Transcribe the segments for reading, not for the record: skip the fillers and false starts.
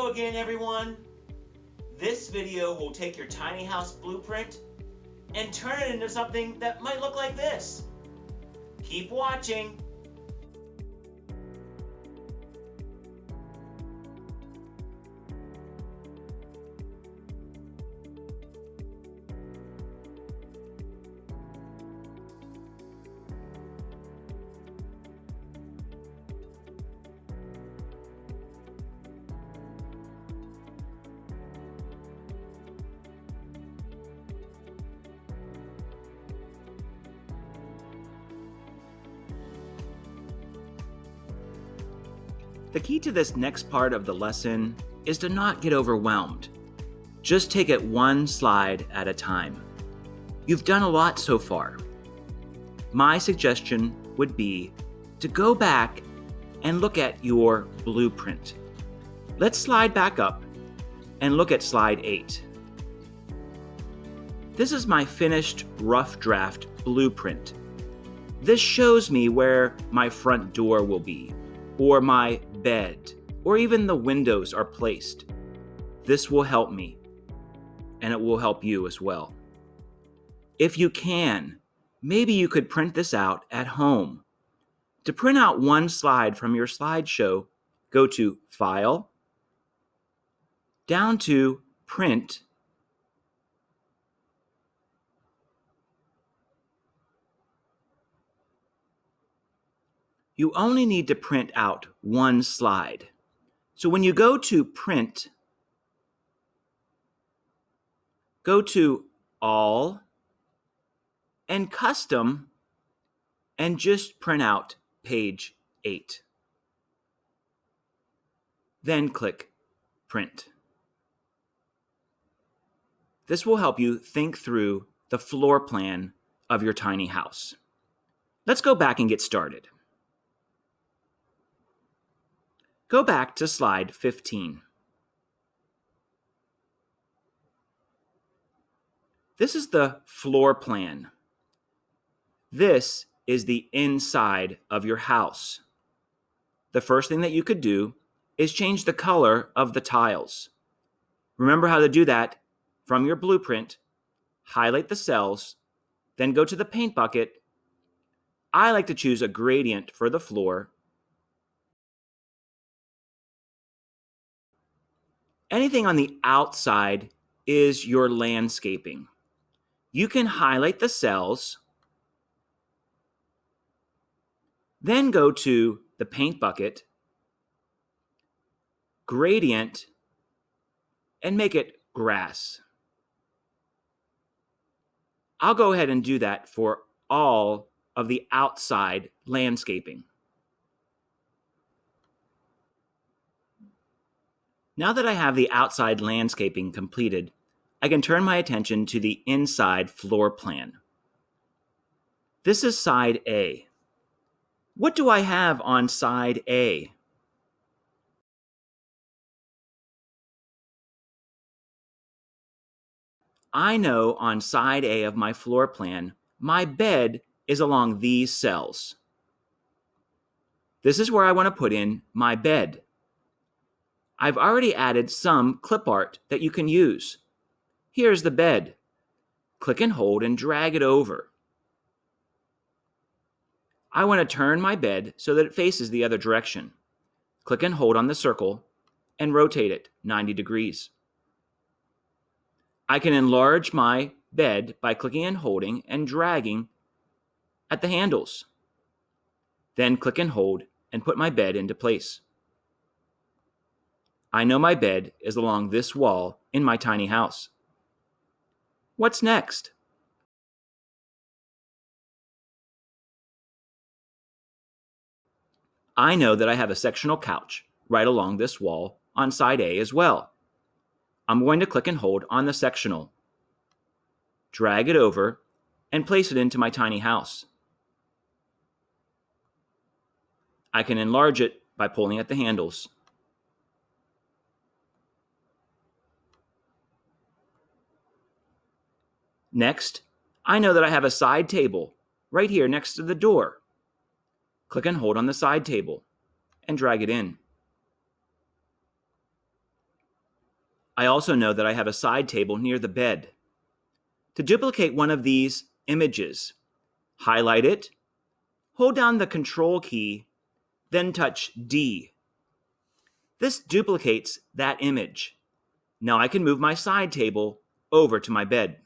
Hello again, everyone. This video will take your tiny house blueprint and turn it into something that might look like this. Keep watching. The key to this next part of the lesson is to not get overwhelmed. Just take it one slide at a time. You've done a lot so far. My suggestion would be to go back and look at your blueprint. Let's slide back up and look at slide 8. This is my finished rough draft blueprint. This shows me where my front door will be, or my bed, or even the windows are placed. This will help me, and it will help you as well. If you can, maybe you could print this out at home. To print out one slide from your slideshow, go to File, down to Print, you only need to print out one slide. So when you go to Print, go to All and Custom and just print out page 8. Then click Print. This will help you think through the floor plan of your tiny house. Let's go back and get started. Go back to slide 15. This is the floor plan. This is the inside of your house. The first thing that you could do is change the color of the tiles. Remember how to do that from your blueprint. Highlight the cells, then go to the paint bucket. I like to choose a gradient for the floor. Anything on the outside is your landscaping. You can highlight the cells, then go to the paint bucket, gradient, and make it grass. I'll go ahead and do that for all of the outside landscaping. Now that I have the outside landscaping completed, I can turn my attention to the inside floor plan. This is side A. What do I have on side A? I know on side A of my floor plan, my bed is along these cells. This is where I want to put in my bed. I've already added some clip art that you can use. Here's the bed. Click and hold and drag it over. I want to turn my bed so that it faces the other direction. Click and hold on the circle and rotate it 90 degrees. I can enlarge my bed by clicking and holding and dragging at the handles. Then click and hold and put my bed into place. I know my bed is along this wall in my tiny house. What's next? I know that I have a sectional couch right along this wall on side A as well. I'm going to click and hold on the sectional, drag it over, and place it into my tiny house. I can enlarge it by pulling at the handles. Next, I know that I have a side table right here next to the door. Click and hold on the side table and drag it in. I also know that I have a side table near the bed. To duplicate one of these images, highlight it, hold down the Control key, then touch D. This duplicates that image. Now I can move my side table over to my bed.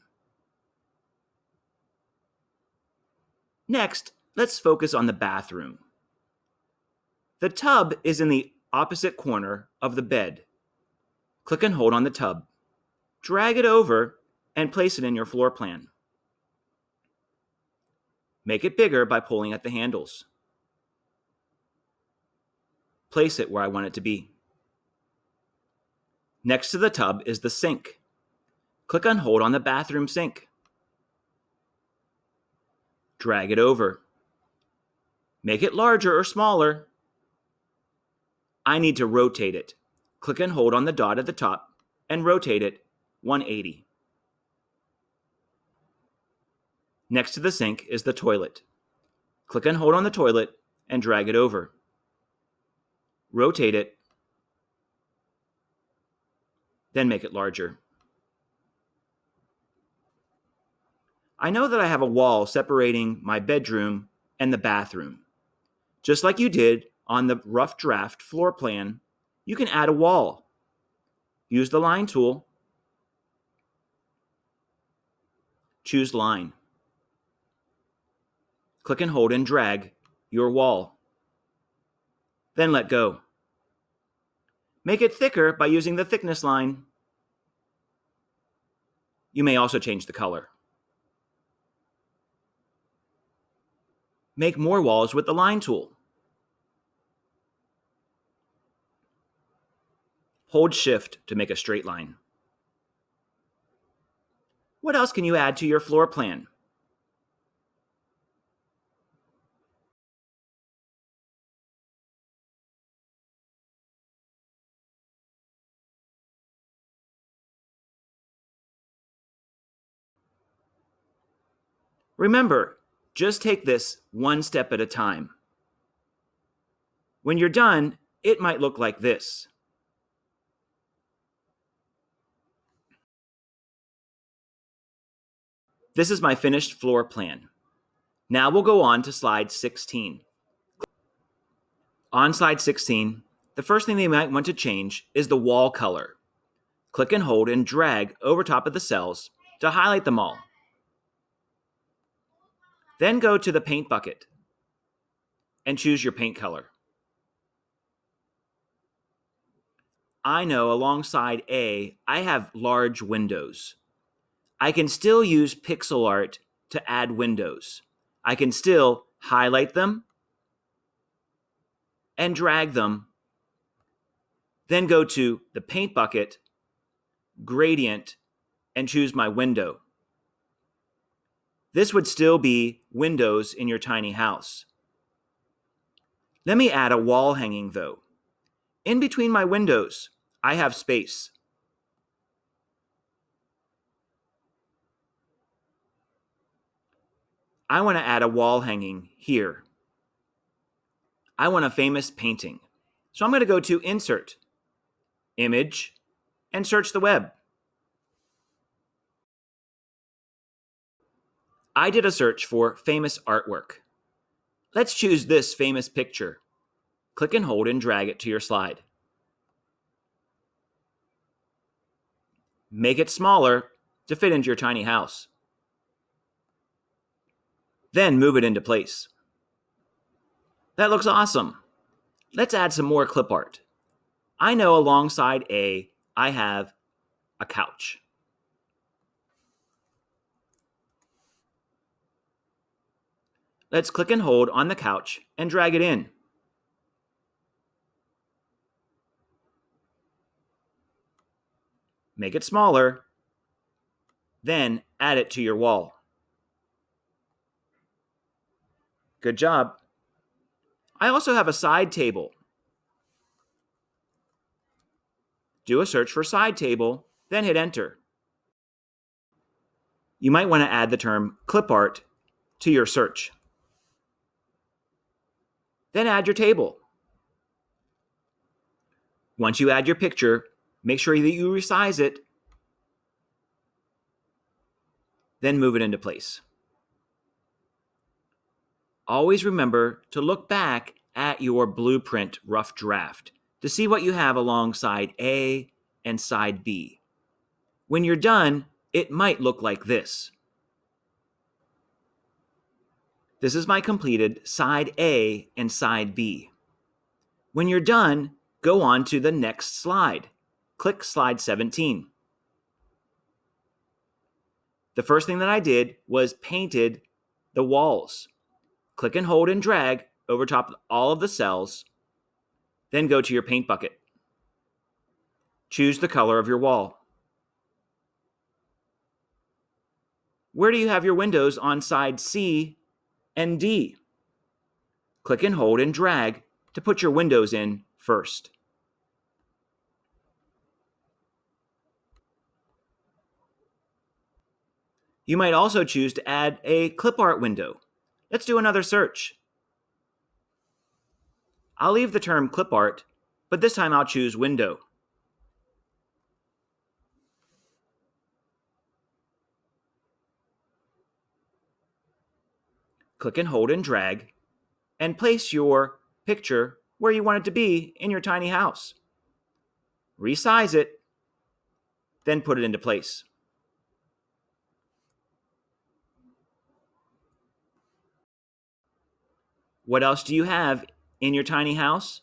Next, let's focus on the bathroom. The tub is in the opposite corner of the bed. Click and hold on the tub. Drag it over and place it in your floor plan. Make it bigger by pulling at the handles. Place it where I want it to be. Next to the tub is the sink. Click and hold on the bathroom sink. Drag it over. Make it larger or smaller. I need to rotate it. Click and hold on the dot at the top and rotate it 180. Next to the sink is the toilet. Click and hold on the toilet and drag it over. Rotate it, then make it larger. I know that I have a wall separating my bedroom and the bathroom. Just like you did on the rough draft floor plan, you can add a wall. Use the line tool. Choose line. Click and hold and drag your wall. Then let go. Make it thicker by using the thickness line. You may also change the color. Make more walls with the line tool. Hold Shift to make a straight line. What else can you add to your floor plan? Remember, just take this one step at a time. When you're done, it might look like this. This is my finished floor plan. Now we'll go on to slide 16. On slide 16, the first thing they might want to change is the wall color. Click and hold and drag over top of the cells to highlight them all. Then go to the paint bucket and choose your paint color. I know alongside A, I have large windows. I can still use pixel art to add windows. I can still highlight them and drag them. Then go to the paint bucket, gradient, and choose my window. This would still be windows in your tiny house. Let me add a wall hanging though. In between my windows, I have space. I want to add a wall hanging here. I want a famous painting. So I'm going to go to Insert, Image, and search the web. I did a search for famous artwork. Let's choose this famous picture. Click and hold and drag it to your slide. Make it smaller to fit into your tiny house. Then move it into place. That looks awesome. Let's add some more clip art. I know alongside A, I have a couch. Let's click and hold on the couch and drag it in. Make it smaller, then add it to your wall. Good job. I also have a side table. Do a search for side table, then hit enter. You might want to add the term clip art to your search. Then add your table. Once you add your picture, Make sure that you resize it. Then move it into place. Always remember to look back at your blueprint rough draft to see what you have alongside A and side B. When you're done, it might look like this. This is my completed side A and side B. When you're done, go on to the next slide. Click slide 17. The first thing that I did was painted the walls. Click and hold and drag over top of all of the cells. Then go to your paint bucket. Choose the color of your wall. Where do you have your windows on side C and D? Click and hold and drag to put your windows in first. You might also choose to add a clip art window. Let's do another search. I'll leave the term clip art, but this time I'll choose window. Click and hold and drag, and place your picture where you want it to be in your tiny house. Resize it, then put it into place. What else do you have in your tiny house?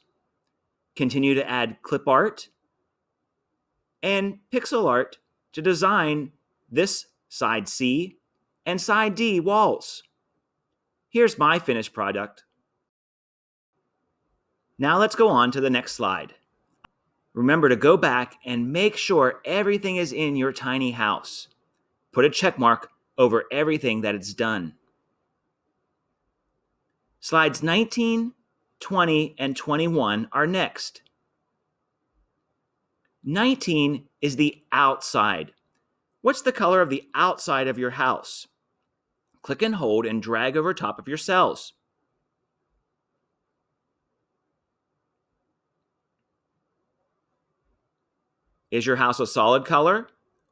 Continue to add clip art and pixel art to design this side C and side D walls. Here's my finished product. Now let's go on to the next slide. Remember to go back and make sure everything is in your tiny house. Put a check mark over everything that it's done. Slides 19, 20, and 21 are next. 19 is the outside. What's the color of the outside of your house? Click and hold and drag over top of your cells. Is your house a solid color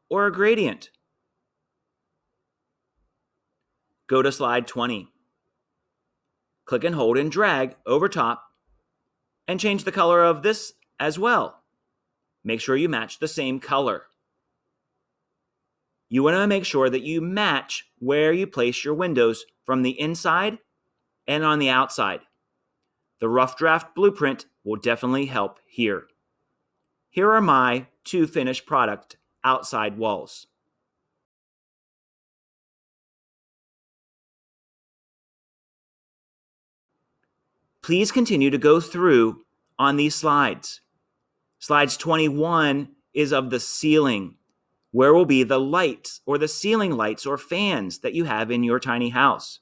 or a gradient? Go to slide 20. Click and hold and drag over top and change the color of this as well. Make sure you match the same color. You want to make sure that you match where you place your windows from the inside and on the outside. The rough draft blueprint will definitely help here. Here are my two finished product outside walls. Please continue to go through on these slides. Slides 21 is of the ceiling. Where will be the lights or the ceiling lights or fans that you have in your tiny house?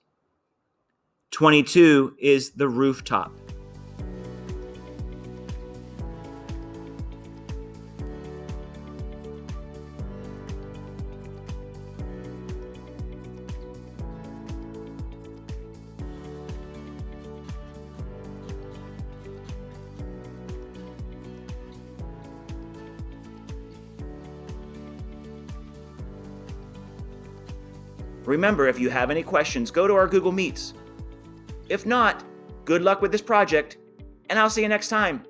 22 is the rooftop. Remember, if you have any questions, go to our Google Meets. If not, good luck with this project, and I'll see you next time.